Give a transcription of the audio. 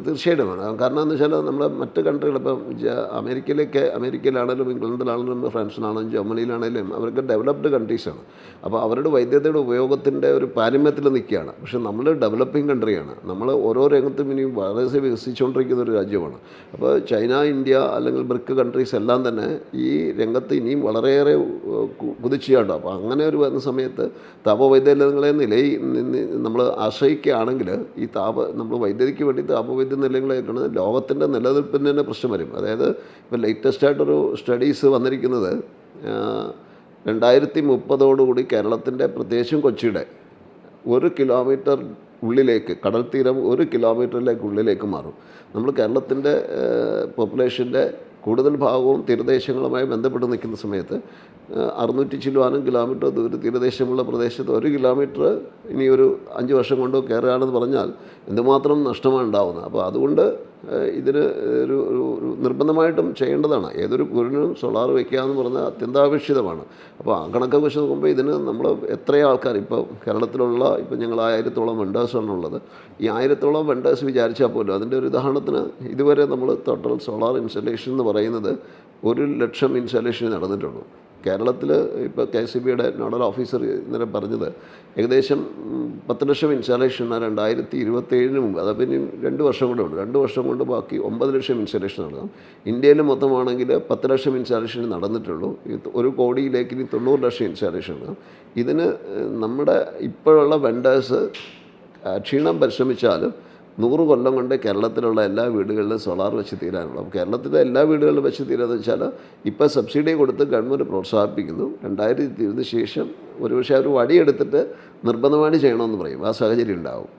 തീർച്ചയായിട്ടും വേണം. കാരണം എന്ന് വെച്ചാൽ നമ്മൾ മറ്റ് കൺട്രികൾ ഇപ്പം അമേരിക്കയിലാണെങ്കിലും ഇംഗ്ലണ്ടിലാണെങ്കിലും ഫ്രാൻസിലാണെങ്കിലും ജർമ്മനിയിലാണെങ്കിലും അവർക്ക് ഡെവലപ്ഡ് കൺട്രീസാണ്. അപ്പോൾ അവരുടെ വൈദ്യുതിയുടെ ഉപയോഗത്തിൻ്റെ ഒരു പാരമ്യത്തിൽ നിൽക്കുകയാണ്. പക്ഷേ നമ്മൾ ഡെവലപ്പിംഗ് കൺട്രിയാണ്. നമ്മൾ ഓരോ രംഗത്തും ഇനിയും വളരെ വികസിച്ചുകൊണ്ടിരിക്കുന്ന ഒരു രാജ്യമാണ്. അപ്പോൾ ചൈന, ഇന്ത്യ അല്ലെങ്കിൽ ബ്രിക് കൺട്രീസ് എല്ലാം തന്നെ ഈ രംഗത്ത് ഇനിയും വളരെയേറെ കുതിച്ചുചാട്ടും. അപ്പോൾ അങ്ങനെ ഒരു വരുന്ന സമയത്ത് താപവൈദ്യുതങ്ങളെ നമ്മൾ ആശ്രയിക്കുകയാണെങ്കിൽ ഈ നമ്മൾ വൈദ്യുതിക്ക് വേണ്ടി താപവൈദ്യുത നിലയങ്ങളെയൊക്കെയാണ് ലോകത്തിൻ്റെ നിലനിൽപ്പിന് തന്നെ പ്രശ്നം വരും. അതായത് ഇപ്പോൾ ലേറ്റസ്റ്റായിട്ടൊരു സ്റ്റഡീസ് വന്നിരിക്കുന്നത് 2030 കേരളത്തിൻ്റെ പ്രത്യേകിച്ചും കൊച്ചിയുടെ 1 കിലോമീറ്റർ ഉള്ളിലേക്ക് കടൽ തീരം 1 കിലോമീറ്ററിലേക്ക് ഉള്ളിലേക്ക് മാറും. നമ്മൾ കേരളത്തിൻ്റെ പോപ്പുലേഷൻ്റെ കൂടുതൽ ഭാഗവും തീരദേശങ്ങളുമായി ബന്ധപ്പെട്ട് നിൽക്കുന്ന സമയത്ത് 600 ചില്ലുവാനും കിലോമീറ്റർ തീരദേശമുള്ള പ്രദേശത്ത് 1 കിലോമീറ്റർ ഇനി ഒരു 5 വർഷം കൊണ്ട് കയറുകയാണെന്ന് പറഞ്ഞാൽ എന്തുമാത്രം നഷ്ടമാണ് ഉണ്ടാകുന്നത്. അപ്പോൾ അതുകൊണ്ട് ഇതിന് ഒരു നിർബന്ധമായിട്ടും ചെയ്യേണ്ടതാണ്. ഏതൊരു കുരിനും സോളാർ വയ്ക്കുക എന്ന് പറഞ്ഞാൽ അത്യന്താപേക്ഷിതമാണ്. അപ്പോൾ ആ കണക്കൊക്കെ വെച്ച് നോക്കുമ്പോൾ ഇതിന് നമ്മൾ എത്രയോ ആൾക്കാർ ഇപ്പോൾ കേരളത്തിലുള്ള ഇപ്പോൾ ഞങ്ങൾ 1000-ഓളം വെണ്ടേഴ്സാണുള്ളത്. ഈ 1000-ഓളം വെണ്ടേഴ്സ് വിചാരിച്ചാൽ പോലും അതിൻ്റെ ഒരു ഉദാഹരണത്തിന് ഇതുവരെ നമ്മൾ ടോട്ടൽ സോളാർ ഇൻസ്റ്റലേഷൻ എന്ന് പറയുന്നത് 100,000 ഇൻസ്റ്റലേഷൻ നടന്നിട്ടുള്ളൂ. കേരളത്തിൽ ഇപ്പോൾ KCBയുടെ നോഡൽ ഓഫീസർ ഇന്നലെ പറഞ്ഞത് ഏകദേശം 10 ലക്ഷം ഇൻസ്റ്റാളേഷനാണ് 2027 മുമ്പ്. അത് പിന്നെ 2 വർഷം കൂടെ ഉണ്ട്. 2 വർഷം കൊണ്ട് ബാക്കി 9 ലക്ഷം ഇൻസ്റ്റാളേഷൻ നടക്കാം. ഇന്ത്യയിൽ മൊത്തമാണെങ്കിൽ 10 ലക്ഷം ഇൻസ്റ്റാളേഷൻ നടന്നിട്ടുള്ളൂ. 1 കോടിയിലേക്ക് ഇനി 90 ലക്ഷം ഇൻസ്റ്റാളേഷൻ നടക്കാം. ഇതിന് നമ്മുടെ ഇപ്പോഴുള്ള വെണ്ടേഴ്സ് ക്ഷീണം പരിശ്രമിച്ചാലും 100 കൊല്ലം കൊണ്ട് കേരളത്തിലുള്ള എല്ലാ വീടുകളിലും സോളാർ വെച്ച് തീരാനുള്ളൂ. അപ്പോൾ കേരളത്തിലെ എല്ലാ വീടുകളിലും വെച്ച് തീരാന്ന് വെച്ചാൽ ഇപ്പോൾ സബ്സിഡി കൊടുത്ത് ഗവൺമെൻറ് പ്രോത്സാഹിപ്പിക്കുന്നു. 2020 ശേഷം ഒരുപക്ഷെ അവർ വടിയെടുത്തിട്ട് നിർബന്ധമായിട്ട് ചെയ്യണമെന്ന് പറയും. ആ സാഹചര്യം ഉണ്ടാവും.